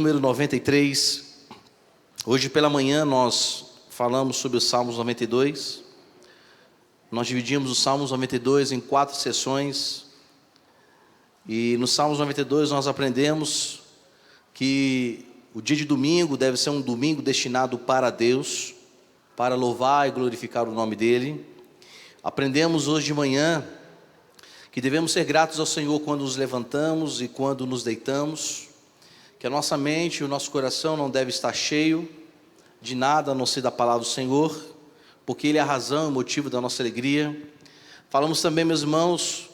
número 93. Hoje pela manhã nós falamos sobre os Salmos 92. Nós dividimos os Salmos 92 em 4 sessões. E no Salmos 92 nós aprendemos que o dia de domingo deve ser um domingo destinado para Deus, para louvar e glorificar o nome dEle. Aprendemos hoje de manhã que devemos ser gratos ao Senhor quando nos levantamos e quando nos deitamos, que a nossa mente e o nosso coração não deve estar cheio de nada a não ser da palavra do Senhor, porque Ele é a razão e o motivo da nossa alegria. Falamos também, meus irmãos,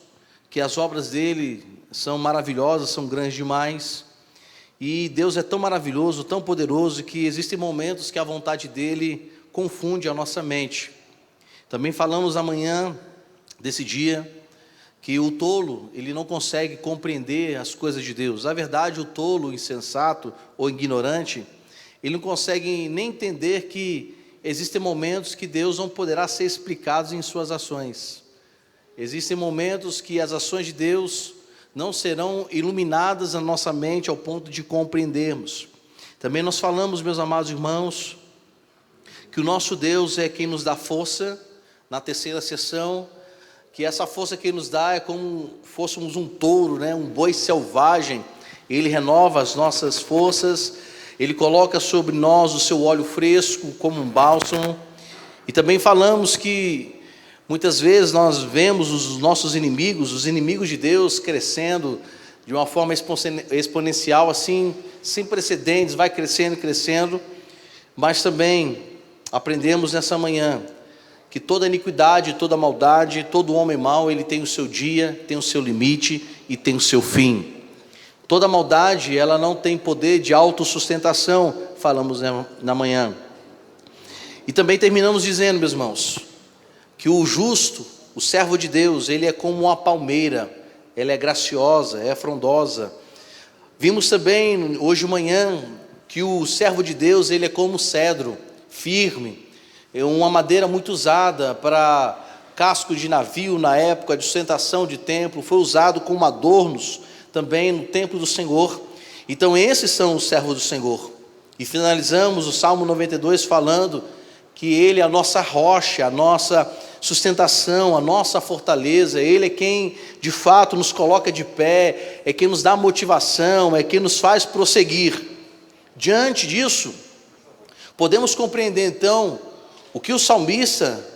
que as obras dEle são maravilhosas, são grandes demais, e Deus é tão maravilhoso, tão poderoso, que existem momentos que a vontade dEle confunde a nossa mente. Também falamos amanhã desse dia, que o tolo, ele não consegue compreender as coisas de Deus. Na verdade, o tolo, o insensato ou ignorante, ele não consegue nem entender que existem momentos que Deus não poderá ser explicado em suas ações. Existem momentos que as ações de Deus não serão iluminadas na nossa mente ao ponto de compreendermos. Também nós falamos, meus amados irmãos, que o nosso Deus é quem nos dá força. Na terceira sessão, que essa força que Ele nos dá é como fôssemos um touro, um boi selvagem. Ele renova as nossas forças, Ele coloca sobre nós o seu óleo fresco como um bálsamo. E também falamos que muitas vezes nós vemos os nossos inimigos, os inimigos de Deus, crescendo de uma forma exponencial, assim, sem precedentes, vai crescendo e crescendo. Mas também aprendemos nessa manhã que toda iniquidade, toda maldade, todo homem mau, ele tem o seu dia, tem o seu limite e tem o seu fim. Toda maldade, ela não tem poder de autossustentação, falamos na manhã. E também terminamos dizendo, meus irmãos, que o justo, o servo de Deus, ele é como uma palmeira, ela é graciosa, é frondosa. Vimos também, hoje de manhã, que o servo de Deus, ele é como cedro, firme, é uma madeira muito usada para casco de navio na época de sustentação de templo, foi usado como adornos também no templo do Senhor. Então esses são os servos do Senhor. E finalizamos o Salmo 92 falando que Ele é a nossa rocha, a nossa sustentação, a nossa fortaleza. Ele é quem de fato nos coloca de pé, é quem nos dá motivação, é quem nos faz prosseguir. Diante disso, podemos compreender então o que o salmista,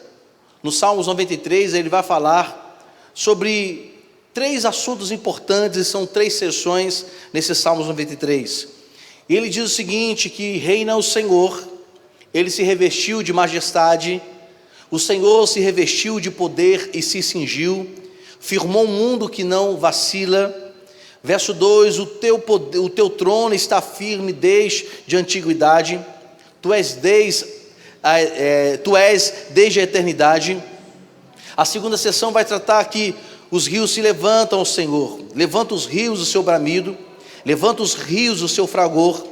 no Salmos 93, ele vai falar sobre 3 assuntos importantes, e são 3 sessões nesse Salmos 93. Ele diz o seguinte, que reina o Senhor, Ele se revestiu de majestade, o Senhor se revestiu de poder e se cingiu, firmou um mundo que não vacila. Verso 2, o teu trono está firme desde a antiguidade, Tu és desde a eternidade. A segunda sessão vai tratar que os rios se levantam ao Senhor, levanta os rios o seu bramido, levanta os rios o seu fragor,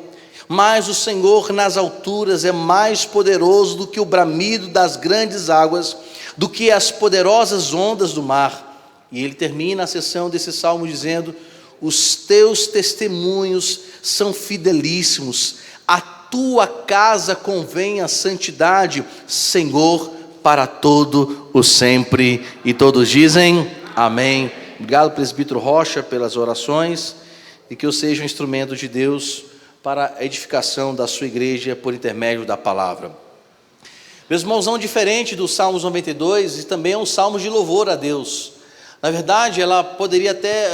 mas o Senhor nas alturas é mais poderoso do que o bramido das grandes águas, do que as poderosas ondas do mar. E ele termina a sessão desse salmo dizendo: os teus testemunhos são fidelíssimos, a tua casa convém a santidade, Senhor, para todo o sempre. E todos dizem amém. Obrigado, presbítero Rocha, pelas orações, e que eu seja um instrumento de Deus para a edificação da sua igreja por intermédio da palavra. Meus irmãos, não diferente do Salmos 92, e também é um salmo de louvor a Deus. Na verdade,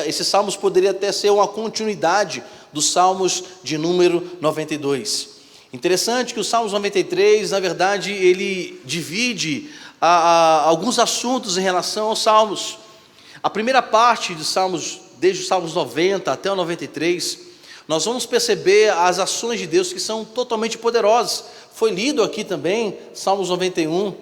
esses salmos poderiam até ser uma continuidade dos salmos de número 92. Interessante que o Salmos 93, na verdade, ele divide alguns assuntos em relação aos salmos. A primeira parte dos salmos, desde os salmos 90 até o 93, nós vamos perceber as ações de Deus que são totalmente poderosas. Foi lido aqui também, Salmos 91,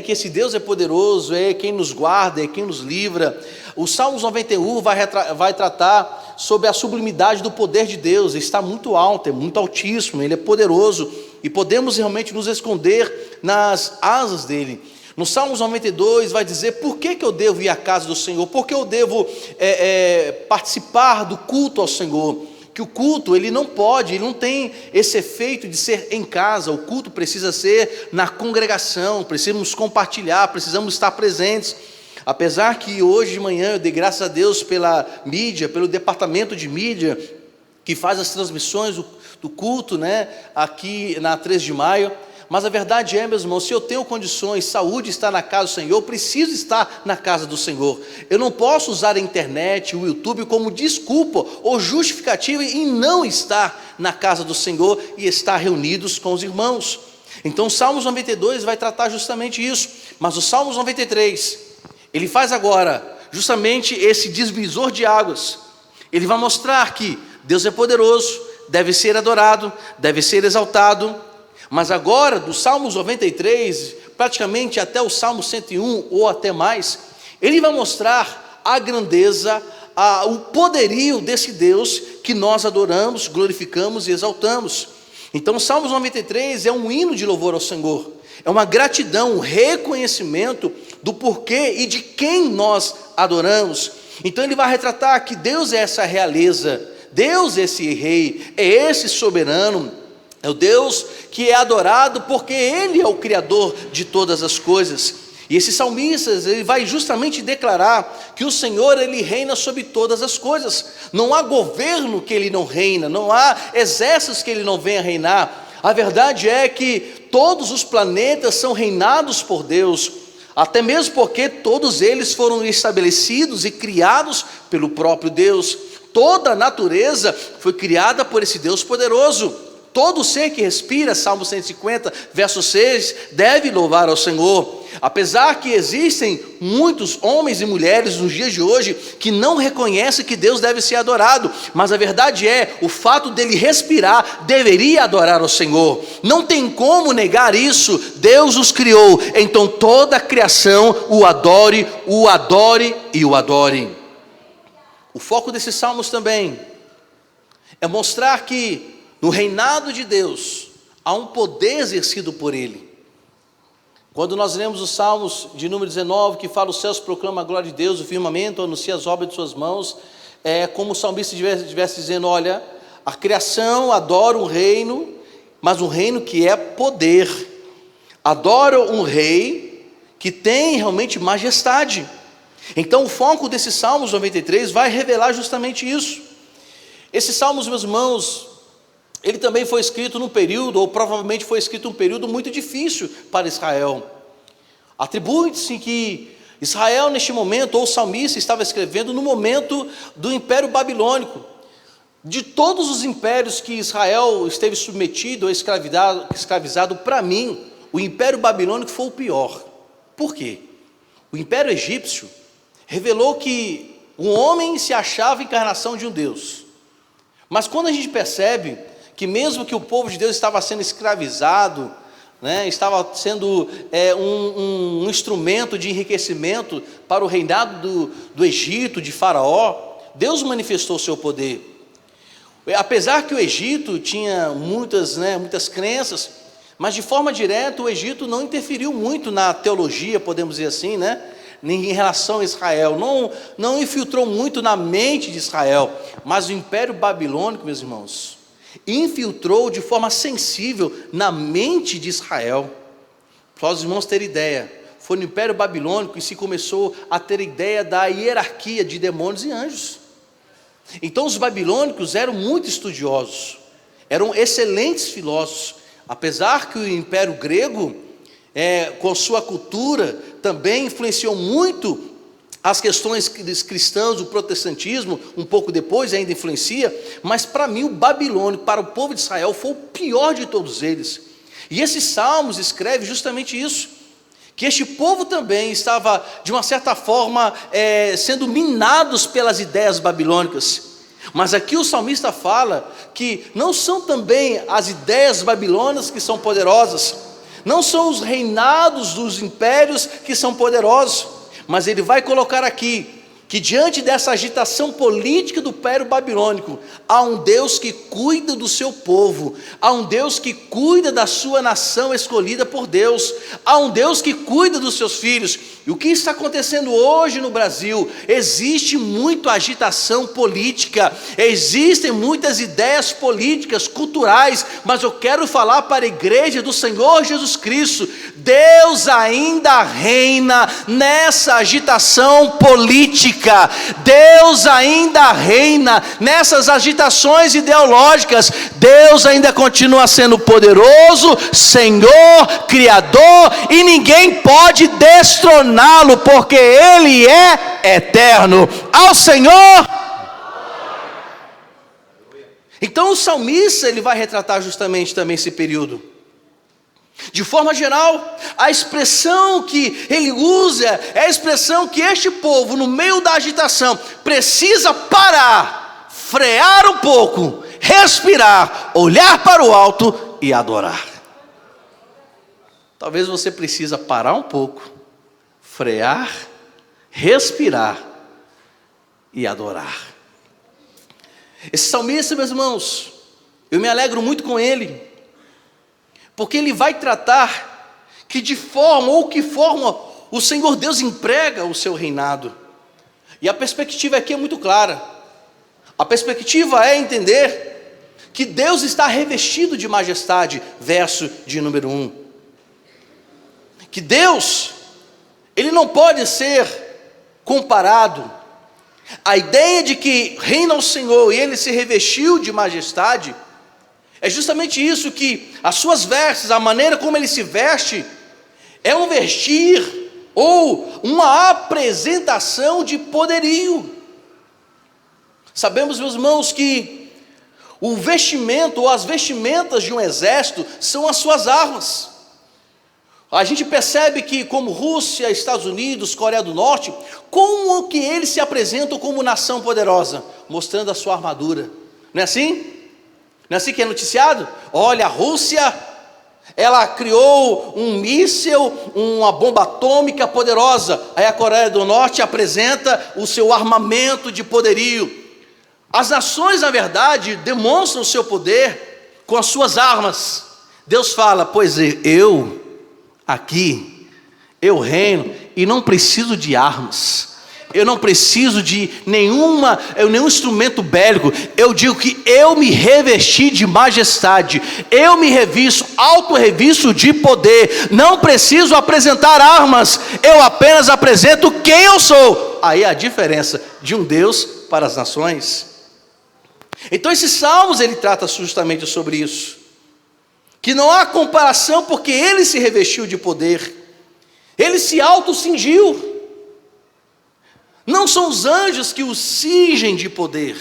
que esse Deus é poderoso, é quem nos guarda, é quem nos livra. O Salmos 91 vai tratar sobre a sublimidade do poder de Deus. Ele está muito alto, é muito altíssimo, Ele é poderoso, e podemos realmente nos esconder nas asas dEle. No Salmos 92 vai dizer por que eu devo ir à casa do Senhor, por que eu devo participar do culto ao Senhor. que o culto, ele não tem esse efeito de ser em casa. O culto precisa ser na congregação, precisamos compartilhar, precisamos estar presentes. Apesar que hoje de manhã eu dei graças a Deus pela mídia, pelo departamento de mídia, que faz as transmissões do culto, né, aqui na 3 de maio, mas a verdade é, meus irmãos, se eu tenho condições, saúde, estar na casa do Senhor, eu preciso estar na casa do Senhor. Eu não posso usar a internet, o YouTube como desculpa ou justificativa em não estar na casa do Senhor e estar reunidos com os irmãos. Então o Salmos 92 vai tratar justamente isso, mas o Salmos 93, ele faz agora justamente esse divisor de águas. Ele vai mostrar que Deus é poderoso, deve ser adorado, deve ser exaltado. Mas agora, do Salmos 93, praticamente até o Salmo 101 ou até mais, ele vai mostrar a grandeza, o poderio desse Deus que nós adoramos, glorificamos e exaltamos. Então o Salmos 93 é um hino de louvor ao Senhor, é uma gratidão, um reconhecimento do porquê e de quem nós adoramos. Então ele vai retratar que Deus é essa realeza, Deus é esse rei, é esse soberano, é o Deus que é adorado porque Ele é o Criador de todas as coisas. E esse salmista, ele vai justamente declarar que o Senhor, Ele reina sobre todas as coisas. Não há governo que Ele não reina, não há exércitos que Ele não venha reinar. A verdade é que todos os planetas são reinados por Deus, até mesmo porque todos eles foram estabelecidos e criados pelo próprio Deus. Toda a natureza foi criada por esse Deus poderoso. Todo ser que respira, Salmo 150, verso 6, deve louvar ao Senhor. Apesar que existem muitos homens e mulheres nos dias de hoje que não reconhecem que Deus deve ser adorado, mas a verdade é, o fato dele respirar deveria adorar ao Senhor. Não tem como negar isso. Deus os criou, então toda a criação o adore e o adore. O foco desses salmos também é mostrar que no reinado de Deus, há um poder exercido por Ele. Quando nós lemos os Salmos de número 19, que fala: os céus proclamam a glória de Deus, o firmamento anuncia as obras de suas mãos, é como o salmista estivesse dizendo: olha, a criação adora um reino, mas um reino que é poder, adora um rei que tem realmente majestade. Então o foco desses Salmos 93 vai revelar justamente isso. Esses Salmos, meus irmãos, ele também foi escrito num período, ou provavelmente foi escrito num período muito difícil para Israel. Atribui-se que Israel neste momento, ou o salmista estava escrevendo no momento do Império Babilônico. De todos os impérios que Israel esteve submetido ou escravizado, para mim, o Império Babilônico foi o pior. Por quê? O Império Egípcio revelou que um homem se achava a encarnação de um Deus. Mas quando a gente percebe que mesmo que o povo de Deus estava sendo escravizado, né, estava sendo um instrumento de enriquecimento para o reinado do Egito, de Faraó, Deus manifestou o seu poder. Apesar que o Egito tinha muitas crenças, mas de forma direta o Egito não interferiu muito na teologia, podemos dizer assim, né, em relação a Israel, não infiltrou muito na mente de Israel, mas o Império Babilônico, meus irmãos, infiltrou de forma sensível na mente de Israel. Para os irmãos terem ideia, foi no Império Babilônico que se começou a ter ideia da hierarquia de demônios e anjos. Então os babilônicos eram muito estudiosos, eram excelentes filósofos, apesar que o Império Grego, com sua cultura, também influenciou muito as questões cristãs, o protestantismo, um pouco depois ainda influencia, mas para mim o babilônico, para o povo de Israel, foi o pior de todos eles. E esses salmos escrevem justamente isso, que este povo também estava, de uma certa forma, sendo minados pelas ideias babilônicas. Mas aqui o salmista fala que não são também as ideias babilônicas que são poderosas, não são os reinados dos impérios que são poderosos, mas ele vai colocar aqui, que diante dessa agitação política do Império Babilônico, há um Deus que cuida do seu povo, há um Deus que cuida da sua nação escolhida por Deus, há um Deus que cuida dos seus filhos, E o que está acontecendo hoje no Brasil? Existe muita agitação política, existem muitas ideias políticas, culturais, mas eu quero falar para a igreja do Senhor Jesus Cristo: Deus ainda reina nessa agitação política, Deus ainda reina nessas agitações ideológicas, Deus ainda continua sendo poderoso, Senhor, Criador, e ninguém pode destroná-lo, porque Ele é eterno. Ao Senhor. Então o salmista, ele vai retratar justamente também esse período. De forma geral, a expressão que ele usa é a expressão que este povo, no meio da agitação, precisa parar, frear um pouco, respirar, olhar para o alto e adorar. Talvez você precisa parar um pouco, frear, respirar e adorar. Esse salmista, meus irmãos, eu me alegro muito com ele, porque ele vai tratar que de forma ou que forma o Senhor Deus emprega o seu reinado. E a perspectiva aqui é muito clara. A perspectiva é entender que Deus está revestido de majestade, verso de número 1. Que Deus, Ele não pode ser comparado. A ideia de que reina o Senhor e Ele se revestiu de majestade, é justamente isso, que as suas vestes, a maneira como Ele se veste, é um vestir ou uma apresentação de poderio. Sabemos, meus irmãos, que o vestimento ou as vestimentas de um exército são as suas armas. A gente percebe que, como Rússia, Estados Unidos, Coreia do Norte, como que eles se apresentam como nação poderosa? Mostrando a sua armadura. Não é assim? Não é assim que é noticiado? Olha, a Rússia, ela criou um míssil, uma bomba atômica poderosa. Aí a Coreia do Norte apresenta o seu armamento de poderio. As nações, na verdade, demonstram o seu poder com as suas armas. Deus fala: pois aqui, eu reino e não preciso de armas, eu não preciso de nenhum instrumento bélico. Eu digo que eu me revesti de majestade, eu me revisto, auto-revisto de poder, não preciso apresentar armas, eu apenas apresento quem eu sou. Aí a diferença de um Deus para as nações. Então esses salmos, ele trata justamente sobre isso, que não há comparação, porque Ele se revestiu de poder, Ele se auto-cingiu. Não são os anjos que o cingem de poder.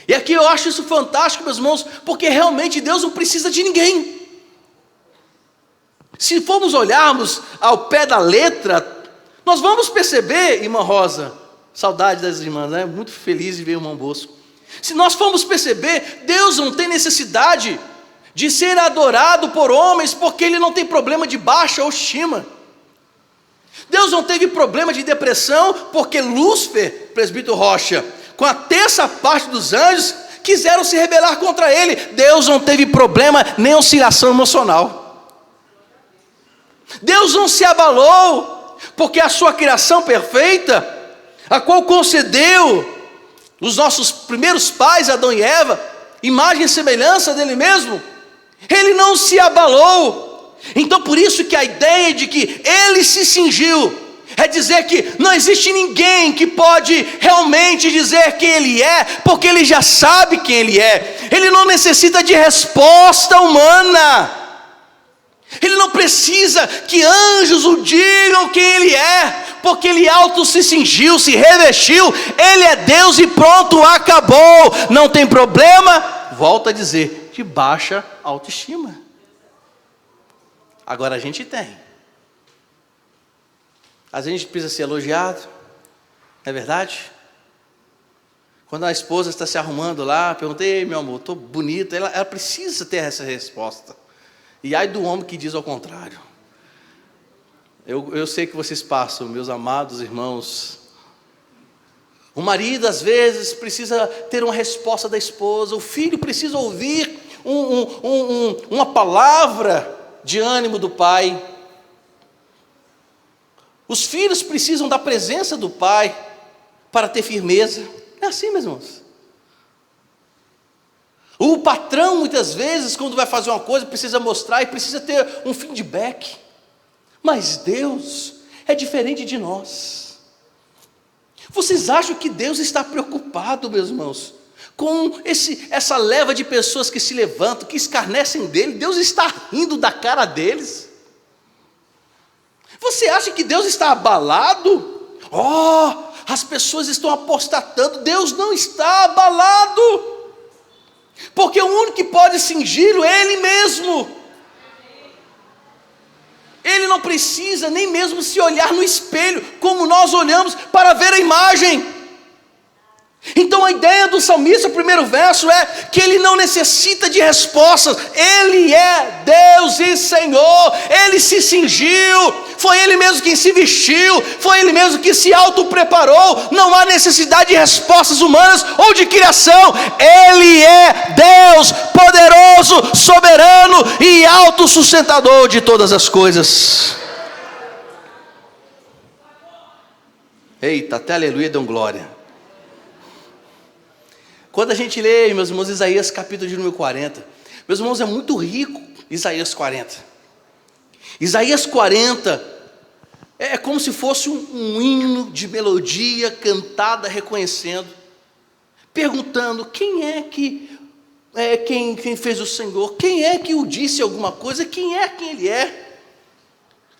E aqui eu acho isso fantástico, meus irmãos, porque realmente Deus não precisa de ninguém. Se formos olharmos ao pé da letra, nós vamos perceber, irmã Rosa, saudade das irmãs, né? Muito feliz de ver o irmão Bosco. Se nós formos perceber, Deus não tem necessidade de ser adorado por homens, porque Ele não tem problema de baixa autoestima. Deus não teve problema de depressão, porque Lúcifer, presbítero Rocha, com a terça parte dos anjos, quiseram se rebelar contra Ele. Deus não teve problema nem oscilação emocional. Deus não se abalou, porque a sua criação perfeita, a qual concedeu os nossos primeiros pais, Adão e Eva, imagem e semelhança dele mesmo, Ele não se abalou. Então por isso que a ideia de que Ele se cingiu, é dizer que não existe ninguém que pode realmente dizer quem Ele é, porque Ele já sabe quem Ele é. Ele não necessita de resposta humana, Ele não precisa que anjos o digam quem Ele é, porque Ele auto se cingiu, se revestiu. Ele é Deus e pronto, acabou. Não tem problema, volto a dizer, de baixa autoestima. Agora a gente tem. Às vezes a gente precisa ser elogiado, não é verdade? Quando a esposa está se arrumando lá, perguntei: meu amor, estou bonita. Ela precisa ter essa resposta. E ai do homem que diz ao contrário. Eu sei que vocês passam, meus amados irmãos. O marido às vezes precisa ter uma resposta da esposa. O filho precisa ouvir uma palavra de ânimo do pai. Os filhos precisam da presença do pai para ter firmeza. É assim, meus irmãos. O patrão, muitas vezes, quando vai fazer uma coisa, precisa mostrar e precisa ter um feedback. Mas Deus é diferente de nós. Vocês acham que Deus está preocupado, meus irmãos, com essa leva de pessoas que se levantam, que escarnecem dele? Deus está rindo da cara deles. Você acha que Deus está abalado? As pessoas estão apostatando. Deus não está abalado, porque o único que pode cingi-lo é Ele mesmo. Ele não precisa nem mesmo se olhar no espelho, como nós olhamos para ver a imagem. Então a ideia do salmista, o primeiro verso, é que ele não necessita de respostas. Ele é Deus e Senhor. Ele se cingiu, foi Ele mesmo quem se vestiu, foi Ele mesmo que se auto-preparou. Não há necessidade de respostas humanas ou de criação. Ele é Deus, poderoso, soberano e autossustentador de todas as coisas. Eita, até aleluia, dão glória. Quando a gente lê, meus irmãos, Isaías capítulo de número 40, meus irmãos, é muito rico Isaías 40. Isaías 40 é como se fosse um hino de melodia cantada, reconhecendo, perguntando: quem é que quem fez o Senhor? Quem é que o disse alguma coisa? Quem Ele é?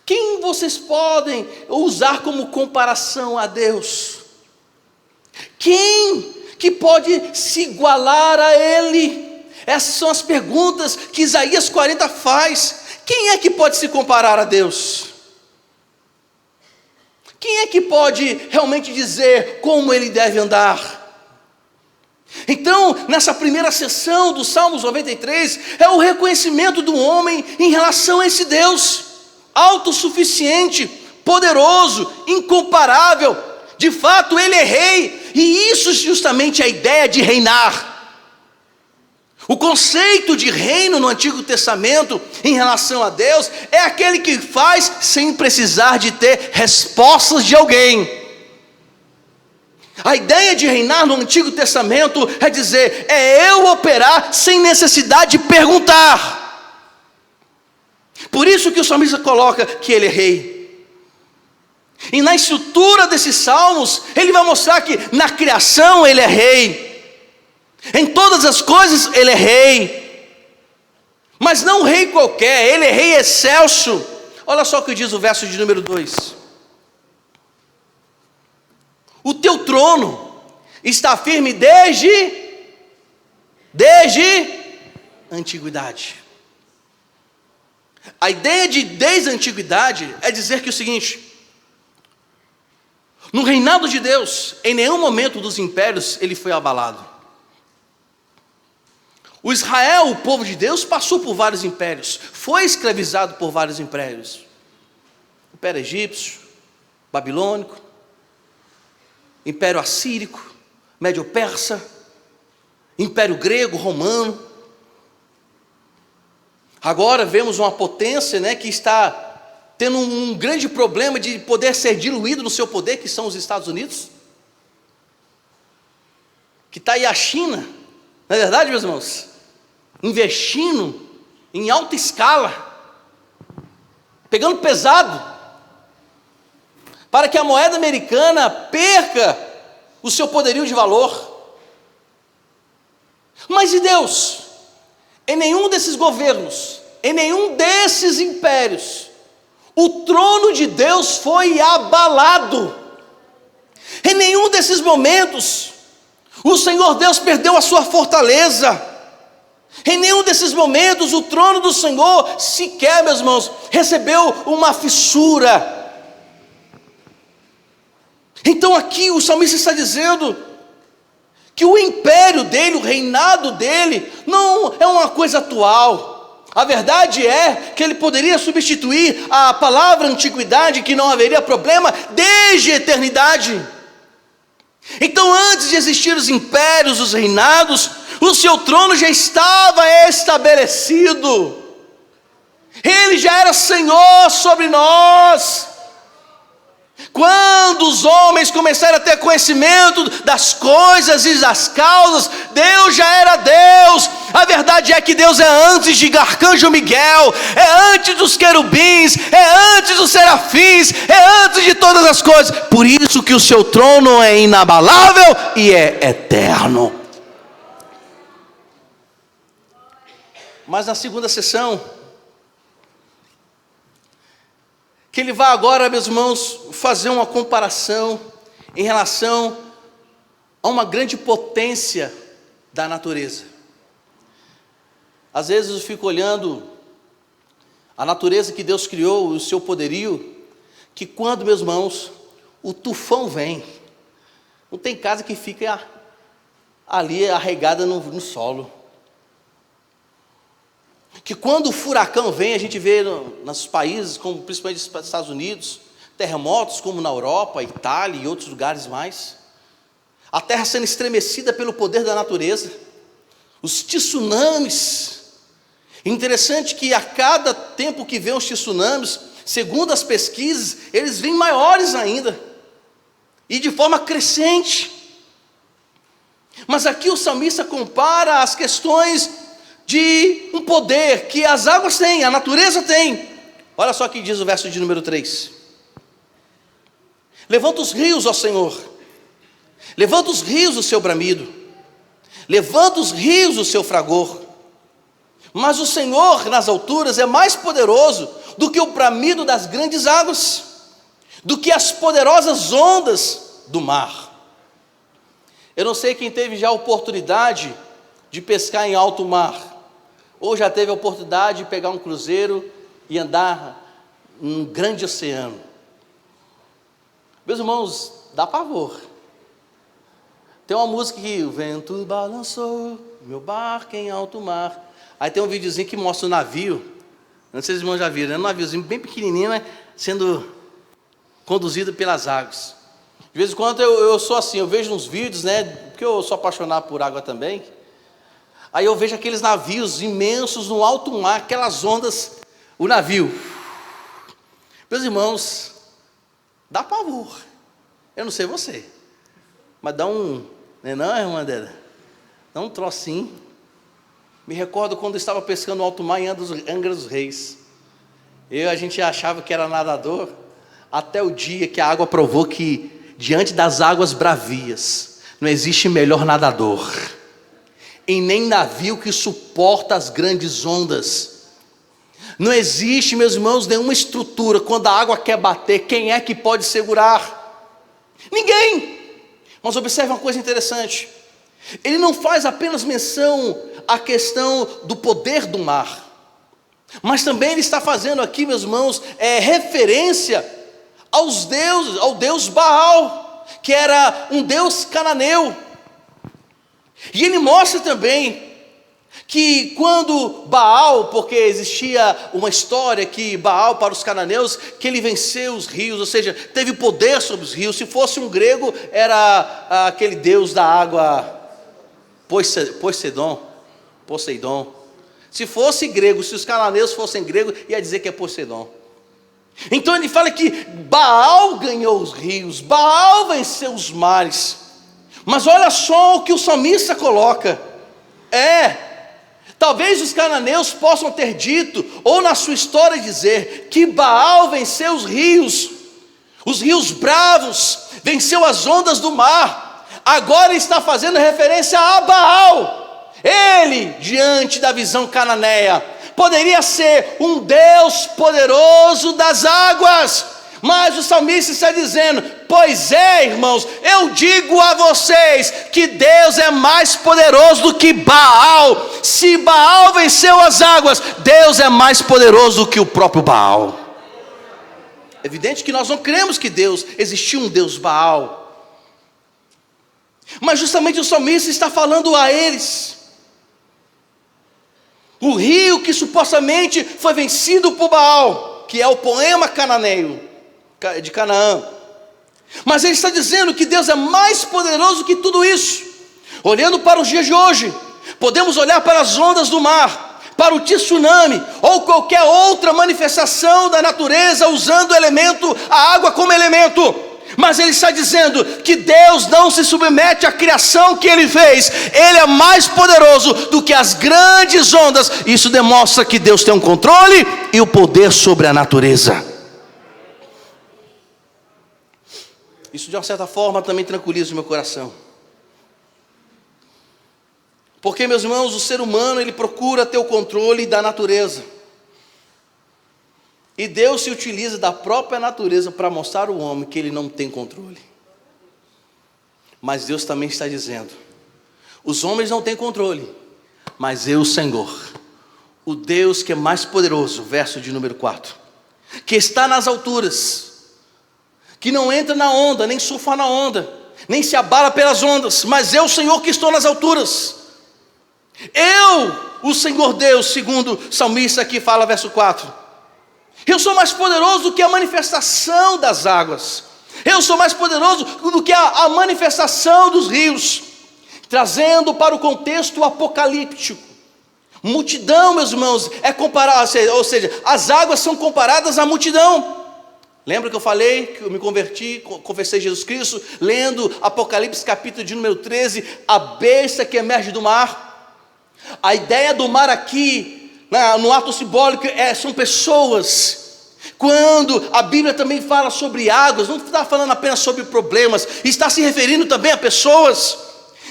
Quem vocês podem usar como comparação a Deus? Quem que pode se igualar a Ele? Essas são as perguntas que Isaías 40 faz. Quem é que pode se comparar a Deus? Quem é que pode realmente dizer como Ele deve andar? Então, nessa primeira sessão do Salmos 93, é o reconhecimento do homem em relação a esse Deus autossuficiente, poderoso, incomparável. De fato, Ele é rei, e isso justamente é a ideia de reinar. O conceito de reino no Antigo Testamento em relação a Deus é aquele que faz sem precisar de ter respostas de alguém. A ideia de reinar no Antigo Testamento é dizer, é eu operar sem necessidade de perguntar. Por isso que o salmista coloca que ele é rei. E na estrutura desses salmos, ele vai mostrar que na criação ele é rei, em todas as coisas ele é rei, mas não rei qualquer, ele é rei excelso. Olha só o que diz o verso de número 2: o teu trono está firme desde a antiguidade. A ideia de desde a antiguidade é dizer que o seguinte: no reinado de Deus, em nenhum momento dos impérios ele foi abalado. O Israel, o povo de Deus, passou por vários impérios, foi escravizado por vários impérios: Império Egípcio, Babilônico, Império Assírico, Médio-Persa, Império Grego, Romano. Agora vemos uma potência, que está tendo um grande problema de poder ser diluído no seu poder, que são os Estados Unidos, que está aí a China, não é verdade, meus irmãos? Investindo em alta escala, pegando pesado, para que a moeda americana perca o seu poderio de valor. Mas e Deus? Em nenhum desses governos, em nenhum desses impérios, o trono de Deus foi abalado. Em nenhum desses momentos, o Senhor Deus perdeu a sua fortaleza. Em nenhum desses momentos, o trono do Senhor sequer, meus irmãos, recebeu uma fissura. Então aqui o salmista está dizendo que o império dele, o reinado dele, não é uma coisa atual. A verdade é que ele poderia substituir a palavra antiguidade, que não haveria problema, desde a eternidade. Então, antes de existir os impérios, os reinados, o seu trono já estava estabelecido. Ele já era Senhor sobre nós. Quando os homens começaram a ter conhecimento das coisas e das causas, Deus já era Deus. A verdade é que Deus é antes de arcanjo Miguel, é antes dos querubins, é antes dos serafins, é antes de todas as coisas. Por isso que o seu trono é inabalável e é eterno. Mas na segunda sessão, que ele vai agora, meus irmãos, fazer uma comparação em relação a uma grande potência da natureza. Às vezes eu fico olhando a natureza que Deus criou, o seu poderio, que quando, meus irmãos, o tufão vem, não tem casa que fica ali arraigada no solo. Que quando o furacão vem, a gente vê nos países, como principalmente nos Estados Unidos, terremotos como na Europa, Itália e outros lugares mais, a terra sendo estremecida pelo poder da natureza, os tsunamis. Interessante que a cada tempo que vem os tsunamis, segundo as pesquisas, eles vêm maiores ainda, e de forma crescente. Mas aqui o salmista compara as questões de um poder que as águas têm, a natureza tem. Olha só o que diz o verso de número 3. Levanta os rios, ó Senhor, levanta os rios o seu bramido, levanta os rios o seu fragor. Mas o Senhor nas alturas é mais poderoso do que o bramido das grandes águas, do que as poderosas ondas do mar. Eu não sei quem teve já a oportunidade de pescar em alto mar, ou já teve a oportunidade de pegar um cruzeiro e andar num grande oceano. Meus irmãos, dá pavor. Tem uma música que o vento balançou meu barco em alto mar. Aí tem um videozinho que mostra o navio, não sei se os irmãos já viram, é um naviozinho bem pequenininho, né, sendo conduzido pelas águas. De vez em quando eu sou assim, eu vejo uns vídeos, né, porque eu sou apaixonado por água também. Aí eu vejo aqueles navios imensos no alto mar, aquelas ondas, o navio. Meus irmãos, dá pavor. Eu não sei você, mas dá um, não, irmã Deda? Dá um trocinho. Me recordo quando eu estava pescando no alto mar em Angra dos Reis. A gente achava que era nadador, até o dia que a água provou que, diante das águas bravias, não existe melhor nadador, e nem navio que suporta as grandes ondas. Não existe, meus irmãos, nenhuma estrutura, quando a água quer bater, quem é que pode segurar? Ninguém. Mas observe uma coisa interessante, ele não faz apenas menção à questão do poder do mar, mas também ele está fazendo aqui, meus irmãos, referência ao deus Baal, que era um deus cananeu. E ele mostra também que quando Baal, porque existia uma história que Baal para os cananeus, que ele venceu os rios, ou seja, teve poder sobre os rios. Se fosse um grego, era aquele deus da água, Poseidon. Se fosse grego, se os cananeus fossem gregos, ia dizer que é Poseidon. Então ele fala que Baal ganhou os rios, Baal venceu os mares. Mas olha só o que o salmista coloca. Talvez os cananeus possam ter dito, ou na sua história dizer, que Baal venceu os rios bravos, venceu as ondas do mar. Agora está fazendo referência a Baal. Ele, diante da visão cananeia, poderia ser um Deus poderoso das águas, mas o salmista está dizendo: pois é, irmãos, eu digo a vocês que Deus é mais poderoso do que Baal. Se Baal venceu as águas, Deus é mais poderoso do que o próprio Baal. É evidente que nós não cremos que existiu um Deus Baal, mas justamente o salmista está falando a eles. O rio que supostamente foi vencido por Baal, que é o poema cananeu de Canaã, mas ele está dizendo que Deus é mais poderoso que tudo isso. Olhando para os dias de hoje, podemos olhar para as ondas do mar, para o tsunami ou qualquer outra manifestação da natureza usando o elemento, a água como elemento. Mas ele está dizendo que Deus não se submete à criação que ele fez. Ele é mais poderoso do que as grandes ondas. Isso demonstra que Deus tem um controle e o poder sobre a natureza. Isso de uma certa forma também tranquiliza o meu coração. Porque, meus irmãos, o ser humano, ele procura ter o controle da natureza. E Deus se utiliza da própria natureza para mostrar ao homem que ele não tem controle. Mas Deus também está dizendo: os homens não têm controle, mas eu, Senhor, o Deus que é mais poderoso, verso de número 4, que está nas alturas, que não entra na onda, nem surfa na onda, nem se abala pelas ondas, mas eu, Senhor, que estou nas alturas. Eu, o Senhor Deus, segundo o salmista aqui fala, verso 4. Eu sou mais poderoso do que a manifestação das águas. Eu sou mais poderoso do que a manifestação dos rios. Trazendo para o contexto apocalíptico. Multidão, meus irmãos, é comparada, ou seja, as águas são comparadas à multidão. Lembra que eu falei que eu me converti, confessei Jesus Cristo, lendo Apocalipse capítulo de número 13, a besta que emerge do mar. A ideia do mar aqui, no ato simbólico, são pessoas. Quando a Bíblia também fala sobre águas, não está falando apenas sobre problemas, está se referindo também a pessoas.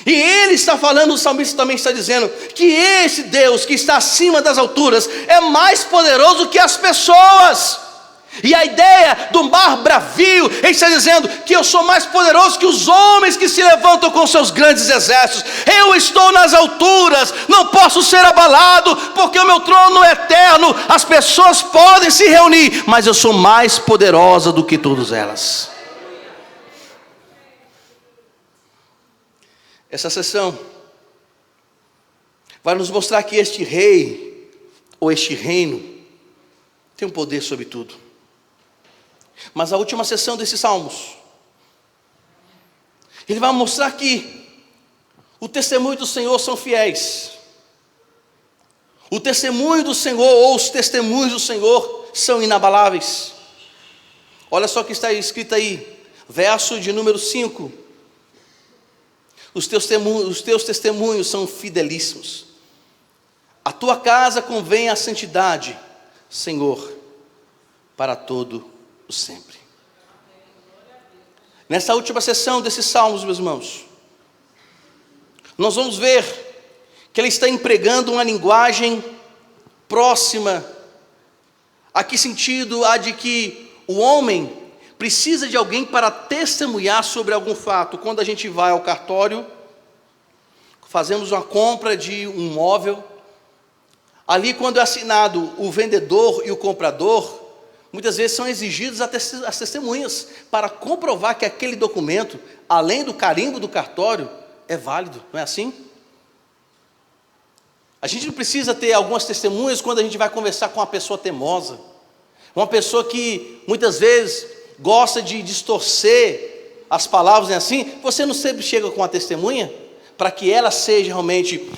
E ele está falando, o salmista também está dizendo, que esse Deus que está acima das alturas é mais poderoso que as pessoas. E a ideia do mar bravio, ele está dizendo que eu sou mais poderoso que os homens que se levantam com seus grandes exércitos. Eu estou nas alturas, não posso ser abalado, porque o meu trono é eterno. As pessoas podem se reunir, mas eu sou mais poderosa do que todas elas. Essa sessão vai nos mostrar que este rei, ou este reino, tem um poder sobre tudo. Mas a última sessão desses salmos, ele vai mostrar que o testemunho do Senhor são fiéis. O testemunho do Senhor, ou os testemunhos do Senhor, são inabaláveis. Olha só o que está escrito aí, verso de número 5. Os teus testemunhos são fidelíssimos. A tua casa convém a santidade, Senhor, para todo o sempre. Nessa última sessão desses salmos, meus irmãos, nós vamos ver que ele está empregando uma linguagem próxima. A que sentido? A de que o homem precisa de alguém para testemunhar sobre algum fato. Quando a gente vai ao cartório, fazemos uma compra de um móvel, ali quando é assinado o vendedor e o comprador, muitas vezes são exigidas as testemunhas para comprovar que aquele documento, além do carimbo do cartório, é válido, não é assim? A gente não precisa ter algumas testemunhas quando a gente vai conversar com uma pessoa teimosa, uma pessoa que muitas vezes gosta de distorcer as palavras, não é assim? Você não sempre chega com uma testemunha para que ela seja realmente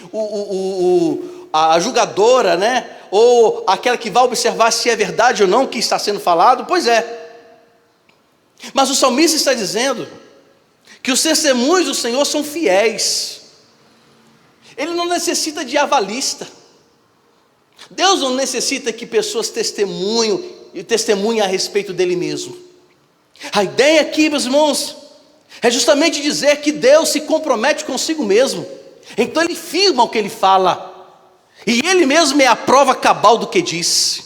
a julgadora, né? Ou aquela que vai observar se é verdade ou não o que está sendo falado. Pois é. Mas o salmista está dizendo que os testemunhos do Senhor são fiéis. Ele não necessita de avalista. Deus não necessita que pessoas testemunhem a respeito dele mesmo. A ideia aqui, meus irmãos, é justamente dizer que Deus se compromete consigo mesmo. Então ele firma o que ele fala. E ele mesmo é a prova cabal do que diz.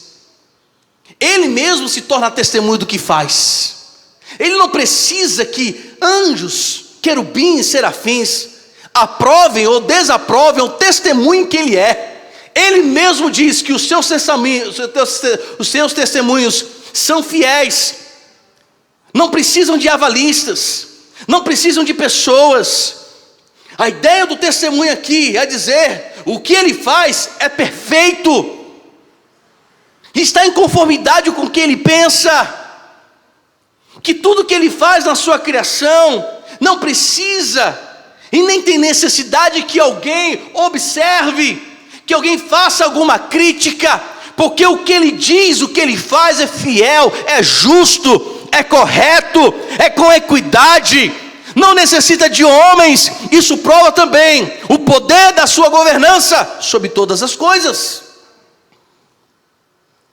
Ele mesmo se torna testemunho do que faz. Ele não precisa que anjos, querubins, serafins aprovem ou desaprovem o testemunho que ele é. Ele mesmo diz que os seus testemunhos são fiéis. Não precisam de avalistas, não precisam de pessoas. A ideia do testemunho aqui é dizer, o que ele faz é perfeito, está em conformidade com o que ele pensa, que tudo que ele faz na sua criação não precisa e nem tem necessidade que alguém observe, que alguém faça alguma crítica, porque o que ele diz, o que ele faz é fiel, é justo, é correto, é com equidade, não necessita de homens. Isso prova também o poder da sua governança sobre todas as coisas.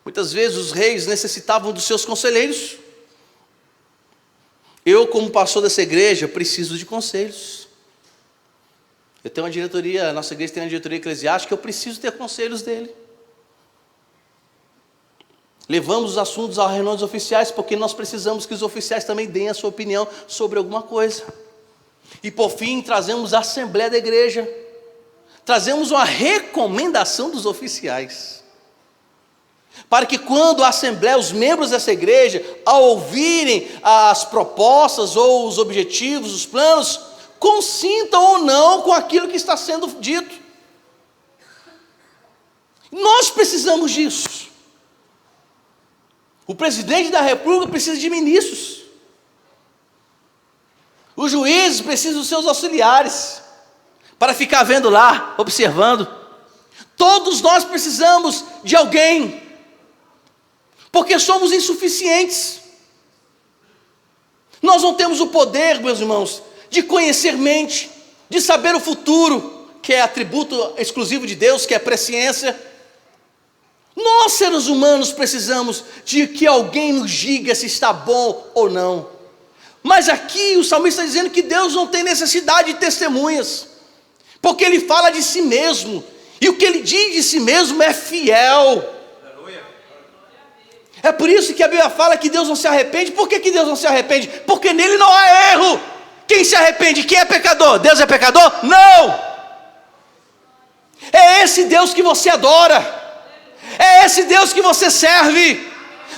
Muitas vezes os reis necessitavam dos seus conselheiros. Eu, como pastor dessa igreja, preciso de conselhos. Eu tenho uma diretoria, a nossa igreja tem uma diretoria eclesiástica, eu preciso ter conselhos dele. Levamos os assuntos a reuniões oficiais, porque nós precisamos que os oficiais também deem a sua opinião sobre alguma coisa. E por fim, trazemos a assembleia da igreja. Trazemos uma recomendação dos oficiais, para que quando a assembleia, os membros dessa igreja, ao ouvirem as propostas ou os objetivos, os planos, consintam ou não com aquilo que está sendo dito. Nós precisamos disso. O presidente da república precisa de ministros. Os juízes precisam dos seus auxiliares, para ficar vendo lá, observando. Todos nós precisamos de alguém, porque somos insuficientes. Nós não temos o poder, meus irmãos, de conhecer mente, de saber o futuro, que é atributo exclusivo de Deus, que é presciência. Nós, seres humanos, precisamos de que alguém nos diga se está bom ou não. Mas aqui o salmista está dizendo que Deus não tem necessidade de testemunhas, porque Ele fala de si mesmo, e o que Ele diz de si mesmo é fiel. É por isso que a Bíblia fala que Deus não se arrepende. Por que Deus não se arrepende? Porque nele não há erro. Quem se arrepende? Quem é pecador? Deus é pecador? Não! É esse Deus que você adora, é esse Deus que você serve.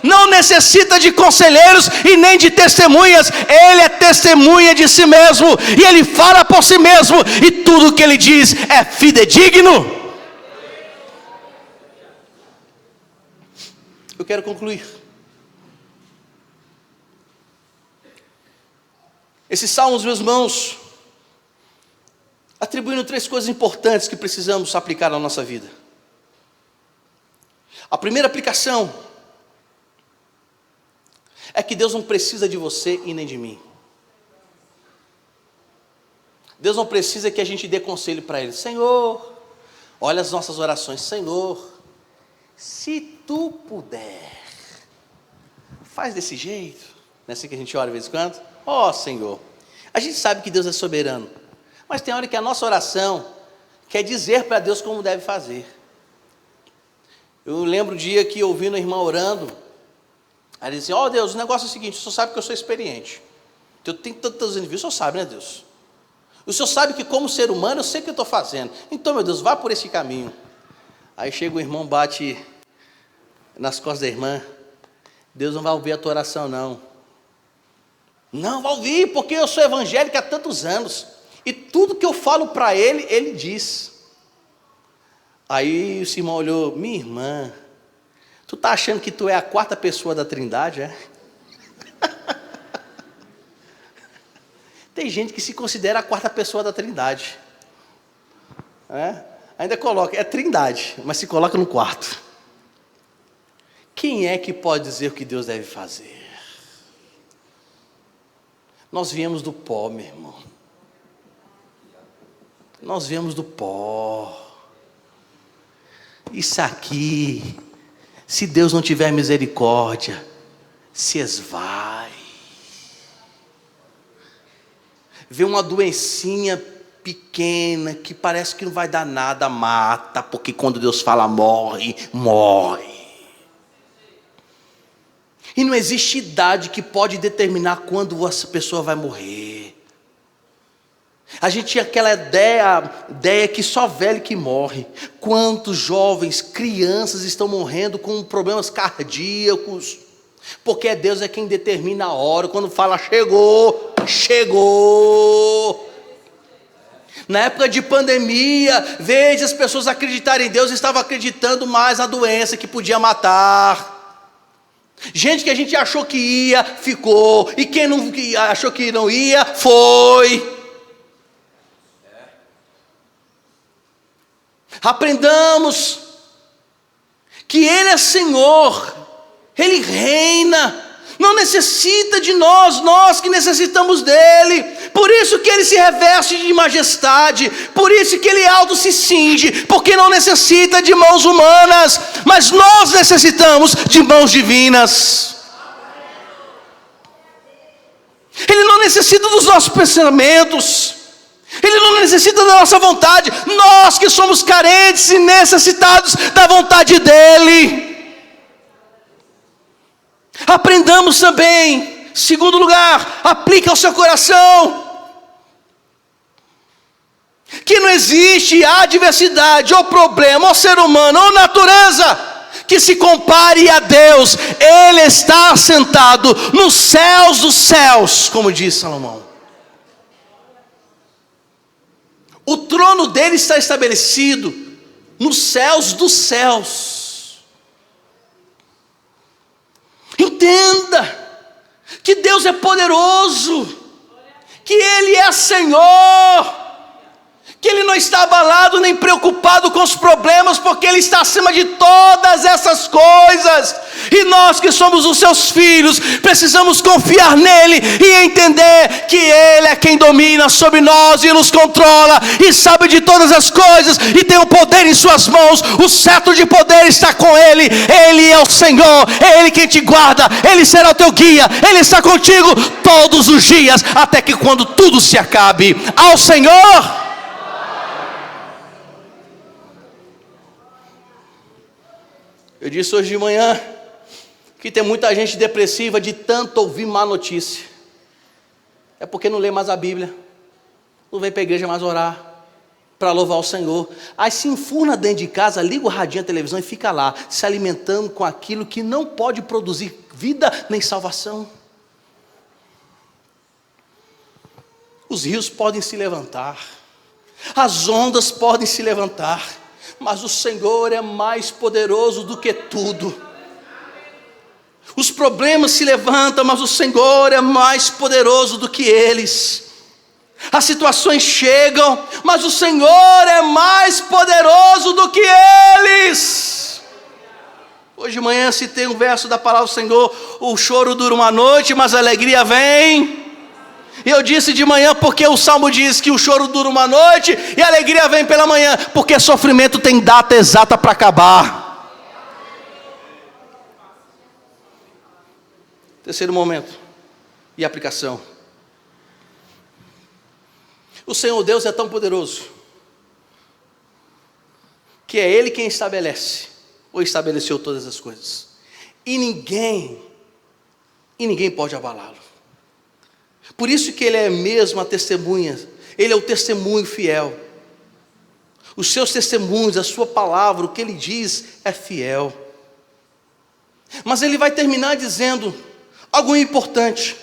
Não necessita de conselheiros e nem de testemunhas. Ele é testemunha de si mesmo, e Ele fala por si mesmo, e tudo que Ele diz é fidedigno. Eu quero concluir. Esses salmos, meus irmãos, atribuindo 3 coisas importantes que precisamos aplicar na nossa vida. A primeira aplicação é que Deus não precisa de você e nem de mim. Deus não precisa que a gente dê conselho para Ele. Senhor, olha as nossas orações. Senhor, se Tu puder, faz desse jeito. Não é assim que a gente ora de vez em quando? Ó Senhor, a gente sabe que Deus é soberano, mas tem hora que a nossa oração quer dizer para Deus como deve fazer. Eu lembro o dia que ouvindo a irmã orando, aí ela disse: ó Deus, o negócio é o seguinte, o Senhor sabe que eu sou experiente, eu tenho tantos anos de vida, o Senhor sabe, né Deus? O Senhor sabe que como ser humano eu sei o que eu estou fazendo, então meu Deus, vá por esse caminho. Aí chega o irmão, bate nas costas da irmã: Deus não vai ouvir a tua oração não. Não vai ouvir, porque eu sou evangélico há tantos anos, e tudo que eu falo para ele, ele diz. Aí o irmão olhou: minha irmã, tu está achando que tu é a 4ª pessoa da Trindade, é? Tem gente que se considera a 4ª pessoa da Trindade, ainda coloca, é Trindade, mas se coloca no quarto. Quem é que pode dizer o que Deus deve fazer? Nós viemos do pó, meu irmão. Nós viemos do pó. Isso aqui, se Deus não tiver misericórdia, se esvai. Vê uma doencinha pequena, que parece que não vai dar nada, mata, porque quando Deus fala morre, morre. E não existe idade que pode determinar quando essa pessoa vai morrer. A gente tinha aquela ideia que só velho que morre. Quantos jovens, crianças estão morrendo com problemas cardíacos, porque Deus é quem determina a hora. Quando fala chegou, chegou. Na época de pandemia, veja, as pessoas acreditarem em Deus, estavam acreditando mais na doença que podia matar. Gente que a gente achou que ia, ficou, e quem não achou que não ia, foi. Aprendamos que Ele é Senhor, Ele reina, não necessita de nós que necessitamos dEle. Por isso que Ele se reveste de majestade, por isso que Ele alto se cinge, porque não necessita de mãos humanas, mas nós necessitamos de mãos divinas. Ele não necessita dos nossos pensamentos, Ele não necessita da nossa vontade, nós que somos carentes e necessitados da vontade dEle. Aprendamos também, segundo lugar, aplique ao seu coração, que não existe adversidade, ou problema, ou ser humano, ou natureza, que se compare a Deus. Ele está assentado nos céus dos céus, como diz Salomão. O trono dele está estabelecido nos céus dos céus. Entenda que Deus é poderoso, que Ele é Senhor, que Ele não está abalado nem preocupado com os problemas, porque Ele está acima de todas essas coisas. E nós que somos os seus filhos, precisamos confiar nele e entender que Ele é quem domina sobre nós e nos controla, e sabe de todas as coisas, e tem o poder em suas mãos. O cetro de poder está com Ele. Ele é o Senhor, é Ele quem te guarda, Ele será o teu guia, Ele está contigo todos os dias, até que quando tudo se acabe. Ao Senhor. Eu disse hoje de manhã que tem muita gente depressiva de tanto ouvir má notícia. É porque não lê mais a Bíblia, não vem para a igreja mais orar, para louvar o Senhor. Aí se enfurna dentro de casa, liga o radinho, a televisão e fica lá, se alimentando com aquilo que não pode produzir vida nem salvação. Os rios podem se levantar, as ondas podem se levantar, mas o Senhor é mais poderoso do que tudo. Os problemas se levantam, mas o Senhor é mais poderoso do que eles. As situações chegam, mas o Senhor é mais poderoso do que eles. Hoje de manhã citei um verso da palavra do Senhor: o choro dura uma noite, mas a alegria vem. E eu disse de manhã porque o Salmo diz que o choro dura uma noite e a alegria vem pela manhã, porque sofrimento tem data exata para acabar. Terceiro momento e aplicação. O Senhor Deus é tão poderoso que é Ele quem estabelece ou estabeleceu todas as coisas, e ninguém pode abalá-lo. Por isso que Ele é mesmo a testemunha, Ele é o testemunho fiel. Os seus testemunhos, a sua palavra, o que Ele diz é fiel. Mas Ele vai terminar dizendo algo importante.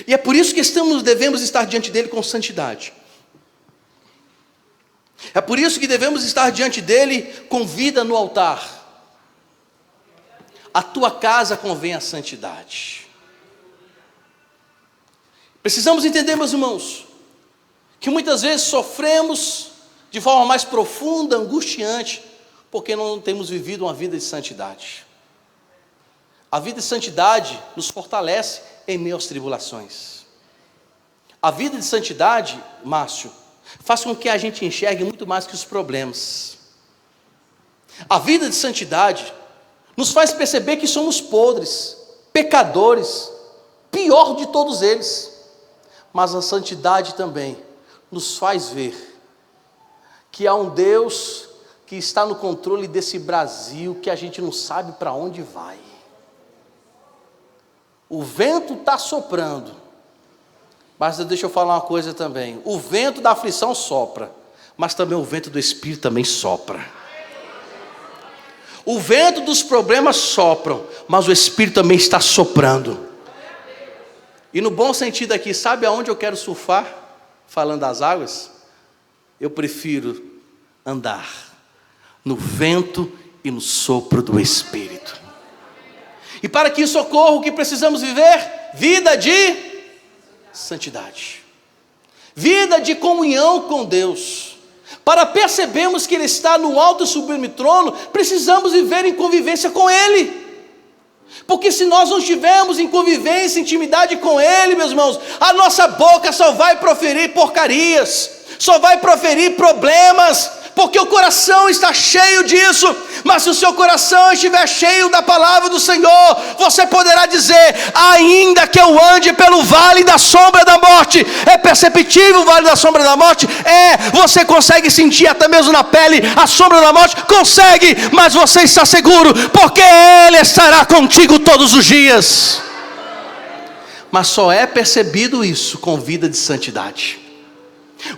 E é por isso que devemos estar diante dEle com santidade. É por isso que devemos estar diante dEle com vida no altar. A tua casa convém a santidade. Precisamos entender, meus irmãos, que muitas vezes sofremos de forma mais profunda, angustiante, porque não temos vivido uma vida de santidade. A vida de santidade nos fortalece em meio às tribulações. A vida de santidade, Márcio, faz com que a gente enxergue muito mais que os problemas. A vida de santidade nos faz perceber que somos podres, pecadores, pior de todos eles. Mas a santidade também nos faz ver que há um Deus que está no controle desse Brasil, que a gente não sabe para onde vai. O vento está soprando, mas deixa eu falar uma coisa também: o vento da aflição sopra, mas também o vento do Espírito também sopra. O vento dos problemas sopram, mas o Espírito também está soprando. E no bom sentido aqui, sabe aonde eu quero surfar? Falando das águas, eu prefiro andar no vento e no sopro do Espírito. E para que isso ocorra, o que precisamos viver? Vida de santidade, vida de comunhão com Deus. Para percebermos que Ele está no alto e sublime trono, precisamos viver em convivência com Ele. Porque se nós não estivermos em convivência, intimidade com Ele, meus irmãos, a nossa boca só vai proferir porcarias, só vai proferir problemas, porque o coração está cheio disso. Mas se o seu coração estiver cheio da palavra do Senhor, você poderá dizer: ainda que eu ande pelo vale da sombra da morte. É perceptível o vale da sombra da morte? Você consegue sentir até mesmo na pele a sombra da morte? Consegue, mas você está seguro, porque Ele estará contigo todos os dias. Mas só é percebido isso com vida de santidade.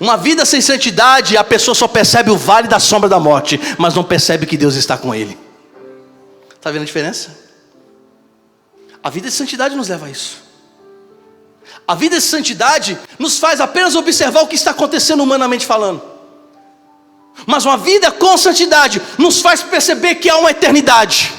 Uma vida sem santidade, a pessoa só percebe o vale da sombra da morte, mas não percebe que Deus está com ele. Está vendo a diferença? A vida de santidade nos leva a isso. A vida de santidade nos faz apenas observar o que está acontecendo humanamente falando. Mas uma vida com santidade nos faz perceber que há uma eternidade.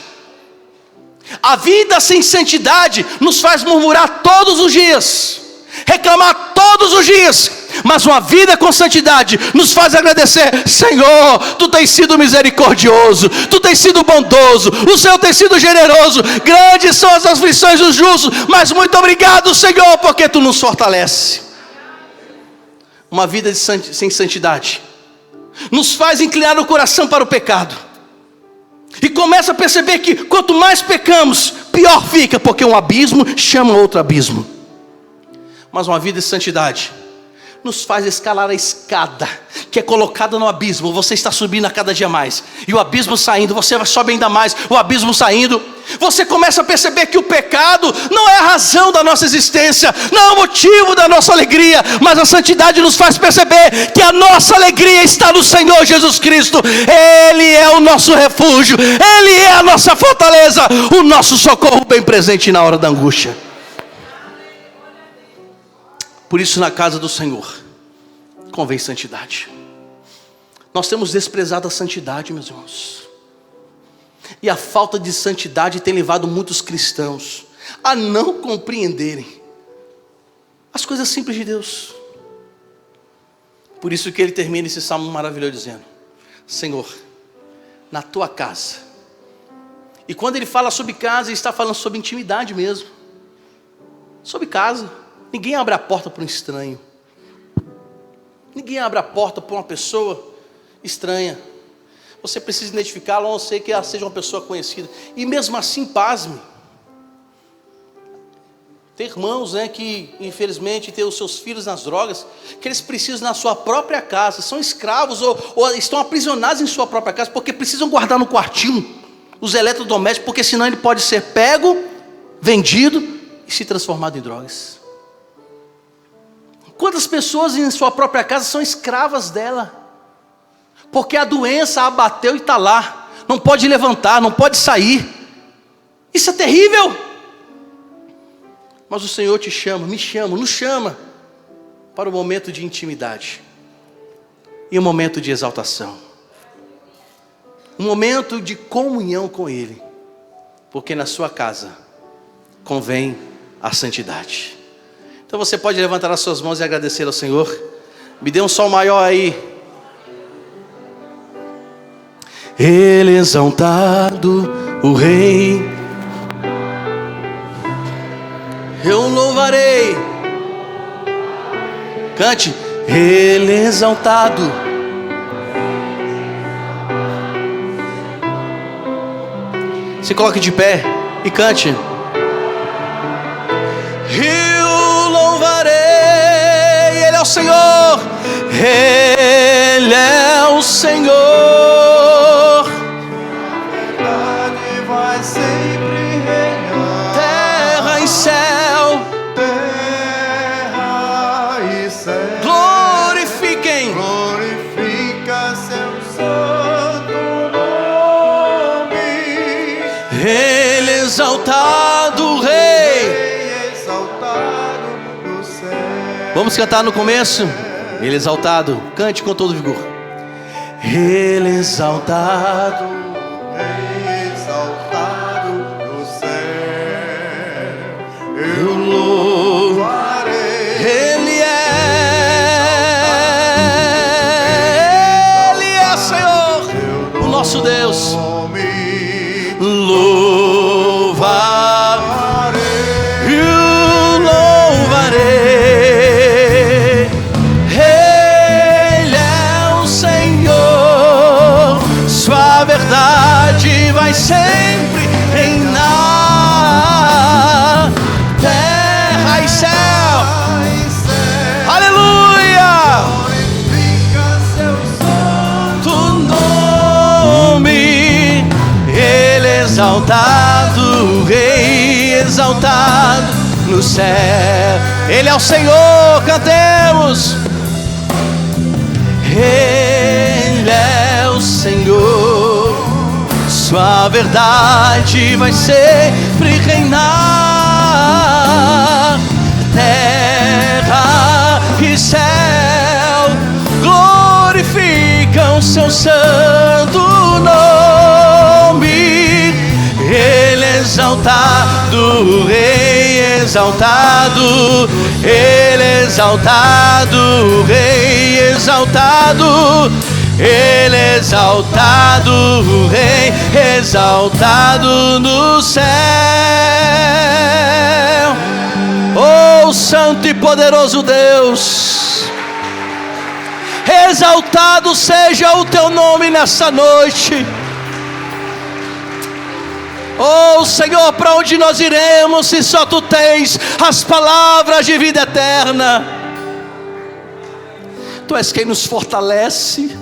A vida sem santidade nos faz murmurar todos os dias, reclamar todos os dias. Mas uma vida com santidade nos faz agradecer: Senhor, Tu tens sido misericordioso, Tu tens sido bondoso, o Senhor tem sido generoso. Grandes são as aflições dos justos, mas muito obrigado, Senhor, porque Tu nos fortalece. Uma vida sem santidade nos faz inclinar o coração para o pecado, e começa a perceber que quanto mais pecamos, pior fica, porque um abismo chama outro abismo. Mas uma vida de santidade nos faz escalar a escada que é colocada no abismo. Você está subindo a cada dia mais, e o abismo saindo, você sobe ainda mais, o abismo saindo. Você começa a perceber que o pecado não é a razão da nossa existência, não é o motivo da nossa alegria, mas a santidade nos faz perceber que a nossa alegria está no Senhor Jesus Cristo. Ele é o nosso refúgio, Ele é a nossa fortaleza, o nosso socorro bem presente na hora da angústia. Por isso, na casa do Senhor convém santidade. Nós temos desprezado a santidade, meus irmãos, e a falta de santidade tem levado muitos cristãos a não compreenderem as coisas simples de Deus. Por isso que ele termina esse salmo maravilhoso dizendo: Senhor, na Tua casa. E quando ele fala sobre casa, ele está falando sobre intimidade mesmo, sobre casa. Ninguém abre a porta para um estranho. Ninguém abre a porta para uma pessoa estranha. Você precisa identificá-la, a não ser que ela seja uma pessoa conhecida. E mesmo assim, pasme. Tem irmãos, que infelizmente têm os seus filhos nas drogas, que eles precisam na sua própria casa, são escravos ou estão aprisionados em sua própria casa, porque precisam guardar no quartinho os eletrodomésticos, porque senão ele pode ser pego, vendido e se transformado em drogas. Quantas pessoas em sua própria casa são escravas dela, porque a doença a abateu e está lá, não pode levantar, não pode sair. Isso é terrível. Mas o Senhor te chama, me chama, nos chama para o momento de intimidade e um momento de exaltação, um momento de comunhão com Ele, porque na sua casa convém a santidade. Então você pode levantar as suas mãos e agradecer ao Senhor. Me dê um sol maior aí. Ele exaltado, o Rei, eu louvarei. Cante. Ele exaltado, se coloque de pé e cante. Eu louvarei. Ele é o Senhor, Ele é o Senhor. A verdade vai sempre reinar. Terra e céu, Terra e céu, glorifiquem. glorifica seu santo nome. Ele exaltado, Rei. Exaltado no céu. Vamos cantar no começo. Ele exaltado, cante com todo vigor. Ele exaltado, Exaltado no céu. eu louvarei. Ele é poderoso Deus. Louvarei, eu louvarei. Ele é o Senhor, sua verdade vai sempre reinar. Terra e céu, aleluia. Glorifica seu santo Nome, Ele é exaltado, Rei exaltado no céu. Ele é o Senhor, cantemos. Ele é o Senhor, sua verdade vai sempre reinar. Terra e céu glorificam seu santo nome. Ele é exaltado, Rei exaltado. Ele é exaltado, Rei exaltado. Ele é exaltado, Rei exaltado no céu. Oh, santo e poderoso Deus, exaltado seja o teu nome nessa noite. Oh Senhor, para onde nós iremos se só tu tens as palavras de vida eterna? Tu és quem nos fortalece,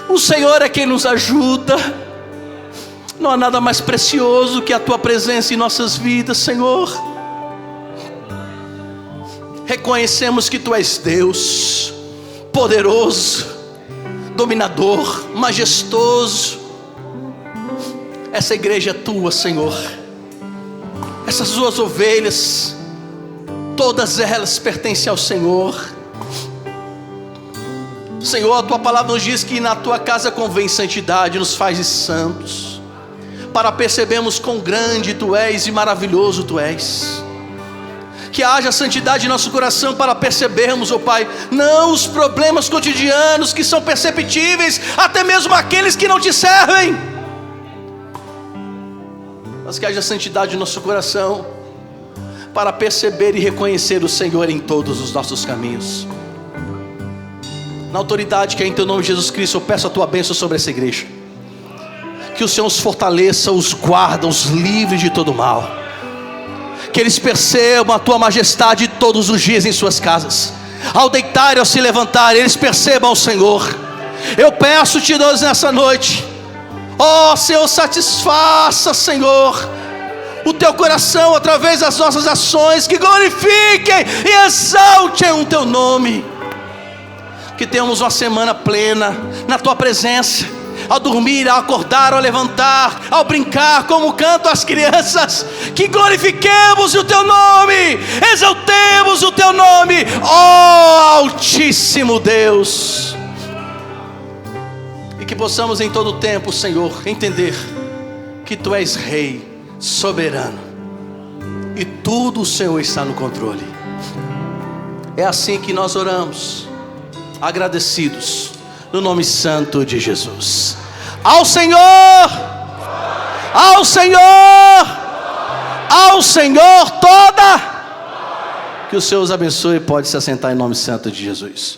o Senhor é quem nos ajuda. Não há nada mais precioso que a tua presença em nossas vidas, Senhor. Reconhecemos que tu és Deus, poderoso, dominador, majestoso. Essa igreja é tua, Senhor. Essas tuas ovelhas, todas elas pertencem ao Senhor. Senhor, a tua palavra nos diz que na tua casa convém santidade, nos faz santos, para percebermos quão grande tu és e maravilhoso tu és. Que haja santidade em nosso coração para percebermos, ó Pai, não os problemas cotidianos que são perceptíveis, até mesmo aqueles que não te servem, mas que haja santidade em nosso coração para perceber e reconhecer o Senhor em todos os nossos caminhos. Na autoridade que é em teu nome, Jesus Cristo, eu peço a tua bênção sobre essa igreja. Que o Senhor os fortaleça, os guarda, os livre de todo mal. Que eles percebam a tua majestade todos os dias em suas casas. Ao deitar e ao se levantar, eles percebam o Senhor. Eu peço-te, Deus, nessa noite, ó Senhor, satisfaça, Senhor, o teu coração através das nossas ações, que glorifiquem e exaltem o teu nome. Que tenhamos uma semana plena na tua presença, ao dormir, ao acordar, ao levantar, ao brincar, como cantam as crianças. Que glorifiquemos o teu nome, exaltemos o teu nome, ó Altíssimo Deus. E que possamos em todo tempo, Senhor, entender que tu és Rei, soberano, e tudo o Senhor está no controle. É assim que nós oramos, agradecidos, no nome santo de Jesus. Ao Senhor, ao Senhor, ao Senhor toda. Que o Senhor os abençoe. Pode se assentar em nome santo de Jesus.